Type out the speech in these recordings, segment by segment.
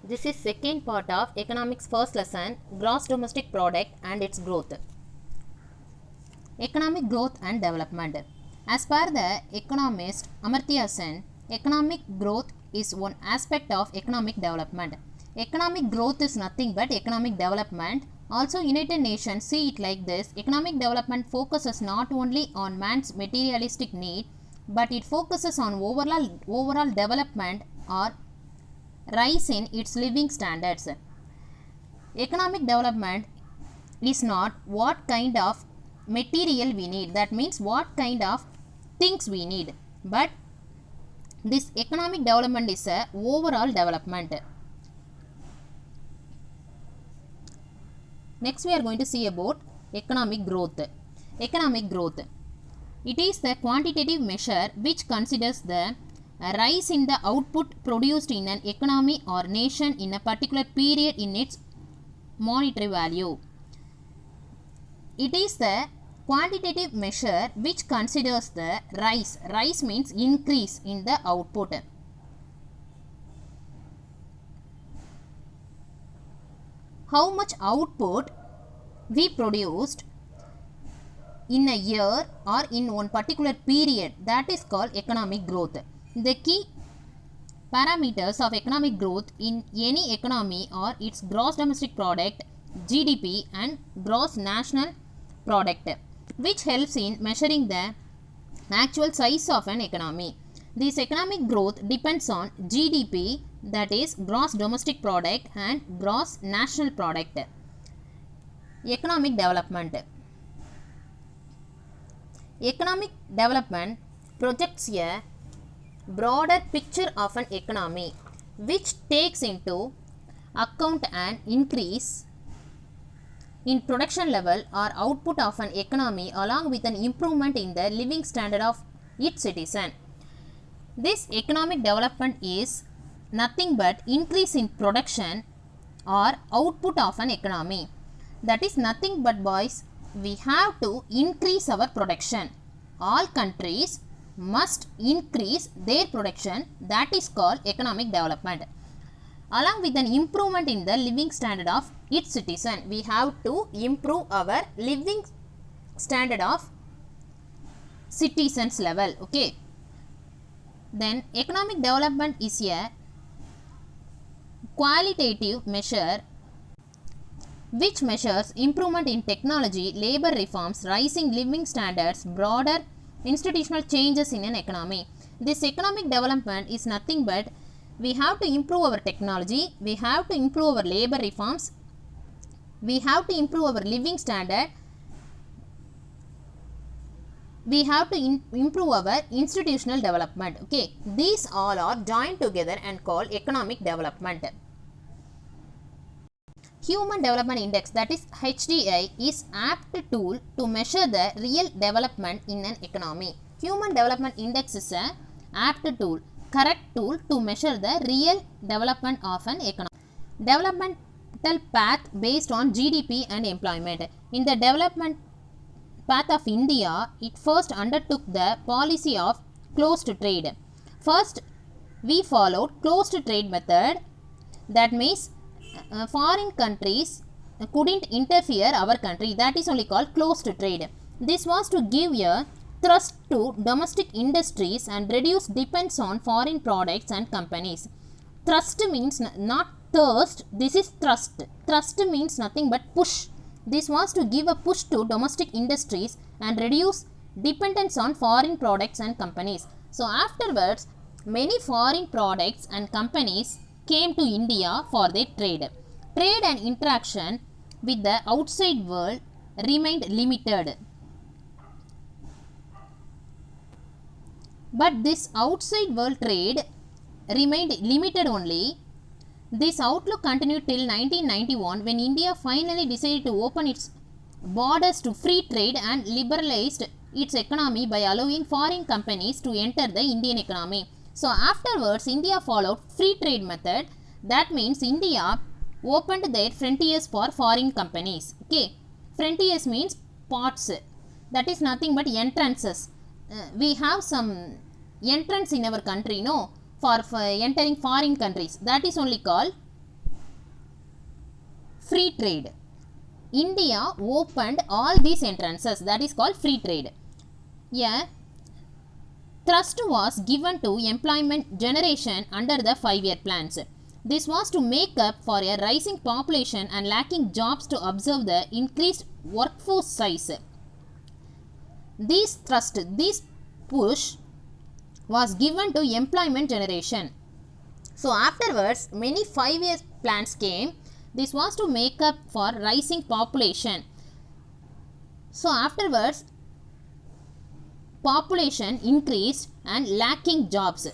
This is second part of economics first lesson, gross domestic product and its growth. Economic growth and development. As per the economist Amartya Sen, economic growth is one aspect of economic development. Economic growth is nothing but economic development. Also, United Nations see it like this: economic development focuses not only on man's materialistic need, but it focuses on overall development or rise in its living standards. Economic development is not what kind of material we need, that means what kind of things we need, but this economic development is a overall development. Next we are going to see about economic growth. Economic growth, it is the quantitative measure which considers the rise in the output produced in an economy or nation in a particular period in its monetary value. It is the quantitative measure which considers the rise means increase in the output. How much output we produced in a year or in one particular period, that is called economic growth. The key parameters of economic growth in any economy are its gross domestic product, GDP, and gross national product, which helps in measuring the actual size of an economy. This economic growth depends on GDP, that is gross domestic product, and gross national product. Economic development. Economic development projects a broader picture of an economy which takes into account an increase in production level or output of an economy along with an improvement in the living standard of its citizen. This economic development is nothing but increase in production or output of an economy. That is nothing but, boys, we have to increase our production. All countries must increase their production, that is called economic development. Along with an improvement in the living standard of its citizen, we have to improve our living standard of citizens level. Okay. Then economic development is a qualitative measure which measures improvement in technology, labor reforms, rising living standards, broader institutional changes in an economy. This economic development is nothing but we have to improve our technology, we have to improve our labor reforms, we have to improve our living standard, we have to improve our institutional development. Okay, these all are joined together and called economic development. Human Development Index, that is HDI, is apt tool to measure the real development in an economy. Human Development Index is a apt tool, correct tool to measure the real development of an economy. Developmental path based on GDP and employment. In the development path of India, it first undertook the policy of closed trade. First, we followed closed trade method, that means foreign countries couldn't interfere our country, that is only called closed trade. This was to give a thrust to domestic industries and reduce dependence on foreign products and companies. Thrust means not thirst, this is thrust. Thrust means nothing but push. This was to give a push to domestic industries and reduce dependence on foreign products and companies. So afterwards, many foreign products and companies came to India for their trade. Trade and interaction with the outside world remained limited. But this outside world trade remained limited only. This outlook continued till 1991 when India finally decided to open its borders to free trade and liberalized its economy by allowing foreign companies to enter the Indian economy. So afterwards, India followed free trade method. That means India opened their frontiers for foreign companies. Okay, frontiers means ports. That is nothing but entrances. We have some entrance in our country, no, for entering foreign countries. That is only called free trade. India opened all these entrances, that is called free trade. A thrust was given to employment generation under the 5-year plans. This was to make up for a rising population and lacking jobs to observe the increased workforce size. This push was given to employment generation. So afterwards, many 5-year plans came. This was to make up for rising population. So afterwards, population increased and lacking jobs.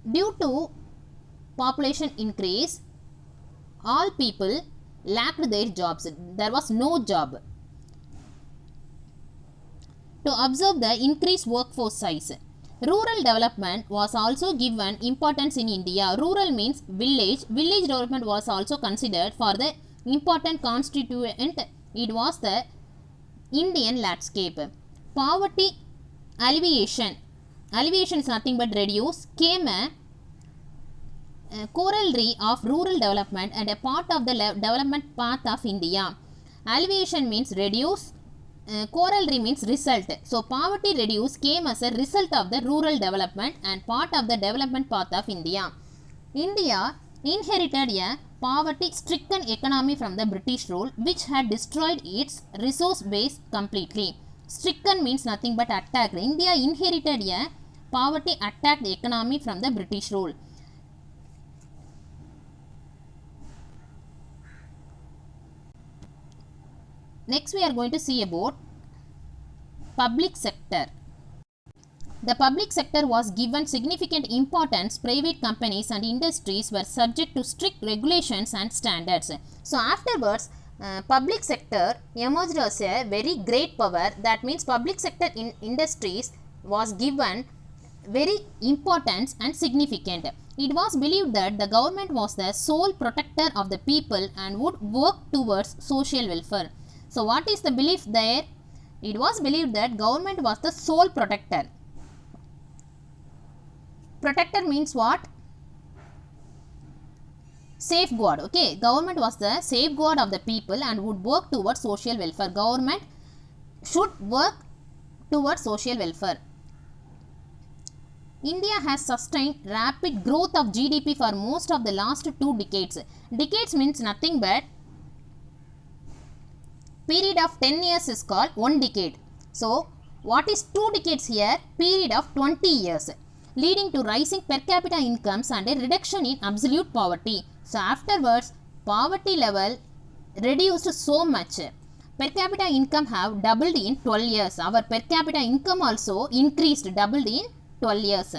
Due to population increase, all people lacked their jobs. There was no job. To observe the increased workforce size, rural development was also given importance in India. Rural means village. Village development was also considered for the important constituent. It was the Indian landscape. Poverty alleviation. Alleviation is nothing but reduce. Came a corollary of rural development and a part of the development path of India. Alleviation means reduce. Corollary means result. So poverty reduce came as a result of the rural development and part of the development path of India. India inherited a poverty stricken economy from the British rule, which had destroyed its resource base completely. Stricken means nothing but attacked. India inherited a poverty attacked economy from the British rule. Next we are going to see about public sector. The public sector was given significant importance. Private companies and industries were subject to strict regulations and standards. So afterwards, public sector emerged as a very great power. That means public sector industries was given very importance and significant. It was believed that the government was the sole protector of the people and would work towards social welfare. So what is the belief there? It was believed that government was the sole protector. Protector means what? Safeguard. Okay, government was the safeguard of the people and would work towards social welfare. Government should work towards social welfare. India has sustained rapid growth of GDP for most of the last 2 decades. Decades means nothing but period of 10 years is called 1 decade. So what is 2 decades here? Period of 20 years, leading to rising per capita incomes and a reduction in absolute poverty. So afterwards, poverty level reduced so much. Per capita income have doubled in 12 years. Our per capita income also increased, doubled in 12 years.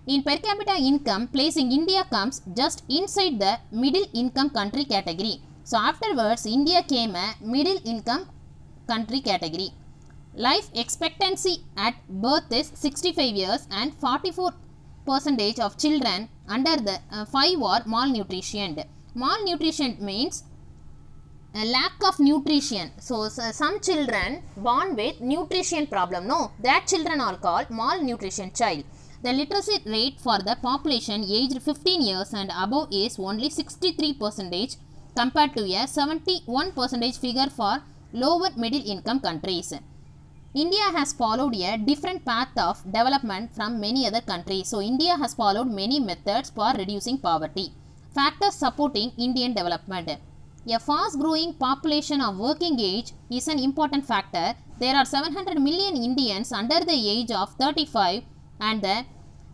In per capita income, placing India comes just inside the middle income country category. So afterwards, India came a middle income country category. Life expectancy at birth is 65 years and 44% of children under the 5 are malnutritioned. Malnutrition means a lack of nutrition. So some children born with nutrition problem, no, that children are called malnutrition child. The literacy rate for the population aged 15 years and above is only 63% compared to a 71% figure for lower middle income countries. India has followed a different path of development from many other countries. So India has followed many methods for reducing poverty. Factors supporting Indian development. A fast growing population of working age is an important factor. There are 700 million Indians under the age of 35 and the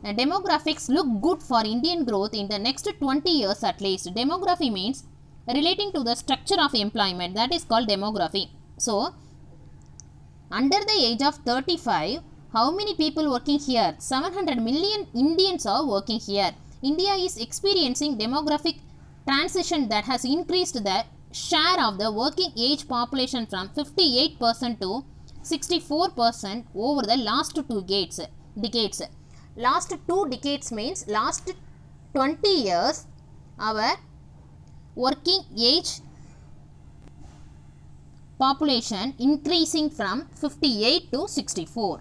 demographics look good for Indian growth in the next 20 years at least. Demography means relating to the structure of employment, that is called demography. So under the age of 35, how many people working here? 700 million Indians are working here. India is experiencing demographic transition that has increased the share of the working age population from 58% to 64% over the last 2 decades. Last 2 decades means last 20 years our working age population increasing from 58 to 64.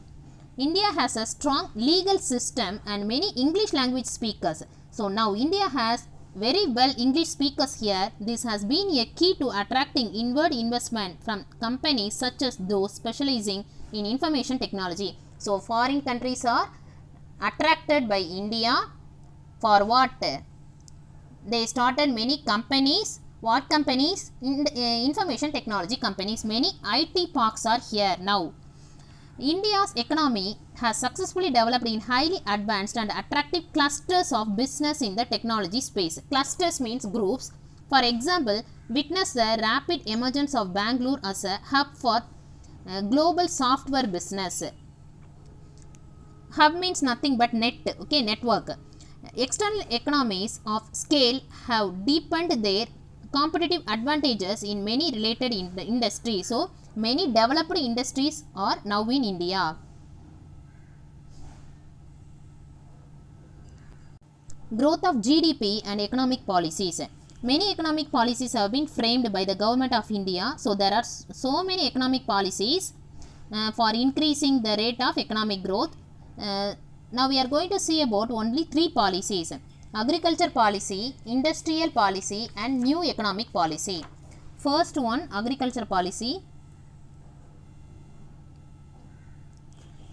India has a strong legal system and many English language speakers. So now India has very well English speakers here, this has been a key to attracting inward investment from companies such as those specializing in information technology. So foreign countries are attracted by India for what? They started many companies. What companies? Information technology companies. Many IT parks are here now. India's economy has successfully developed in highly advanced and attractive clusters of business in the technology space. Clusters means groups. For example, witness the rapid emergence of Bangalore as a hub for global software business. Hub means nothing but network. External economies of scale have deepened their competitive advantages in many related industries. So, many developed industries are now in India. Growth of GDP and economic policies. Many economic policies have been framed by the government of India. So, there are so many economic policies for increasing the rate of economic growth. Now, we are going to see about only 3 policies. Agriculture policy, industrial policy and new economic policy. First one, agriculture policy.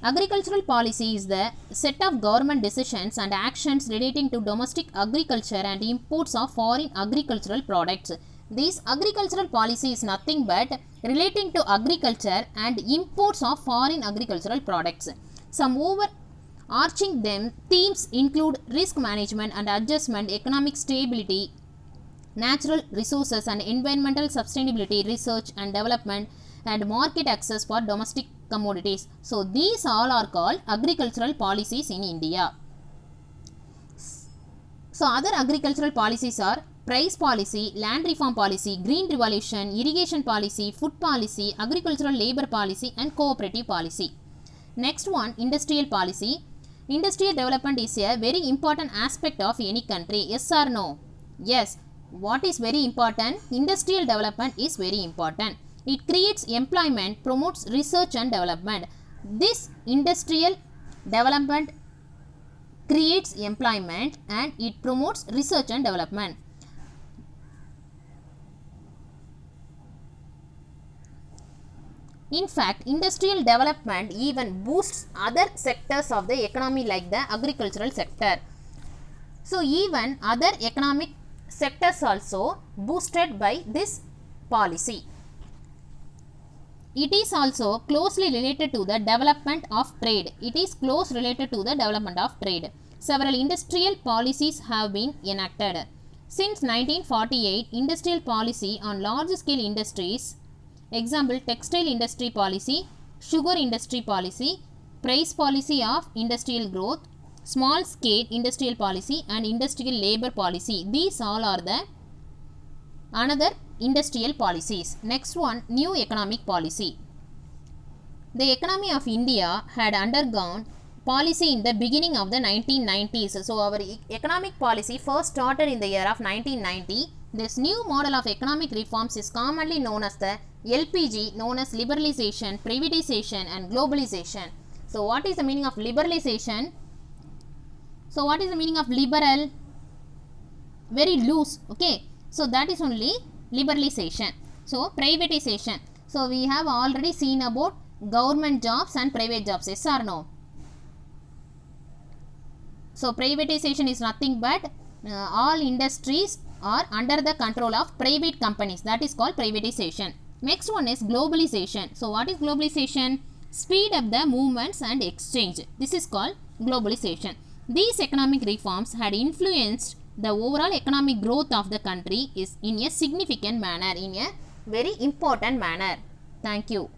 Agricultural policy is the set of government decisions and actions relating to domestic agriculture and imports of foreign agricultural products. This agricultural policy is nothing but relating to agriculture and imports of foreign agricultural products. Some overarching themes include risk management and adjustment, economic stability, natural resources and environmental sustainability, research and development, and market access for domestic commodities. So, these all are called agricultural policies in India. So, other agricultural policies are price policy, land reform policy, green revolution, irrigation policy, food policy, agricultural labor policy and cooperative policy. Next one, industrial policy. Industrial development is a very important aspect of any country. Yes or no? Yes. What is very important? Industrial development is very important. It creates employment, promotes research and development. This industrial development creates employment and it promotes research and development. In fact, industrial development even boosts other sectors of the economy like the agricultural sector. So, even other economic sectors also boosted by this policy. It is also closely related to the development of trade. It is close related to the development of trade. Several industrial policies have been enacted. Since 1948, industrial policy on large-scale industries, example textile industry policy, sugar industry policy, price policy of industrial growth, small-scale industrial policy and industrial labor policy. These all are the another industrial policies. Next one, new economic policy. The economy of India had undergone policy in the beginning of the 1990s. So, our economic policy first started in the year of 1990. This new model of economic reforms is commonly known as the LPG, known as liberalization, privatization and globalization. So, what is the meaning of liberalization? So, what is the meaning of liberal? Very loose, okay. So, that is only liberalization. So, privatization. So, we have already seen about government jobs and private jobs. Yes or no? So, privatization is nothing but all industries are under the control of private companies. That is called privatization. Next one is globalization. So, what is globalization? Speed up the movements and exchange. This is called globalization. These economic reforms had influenced the overall economic growth of the country is in a significant manner, in a very important manner. Thank you.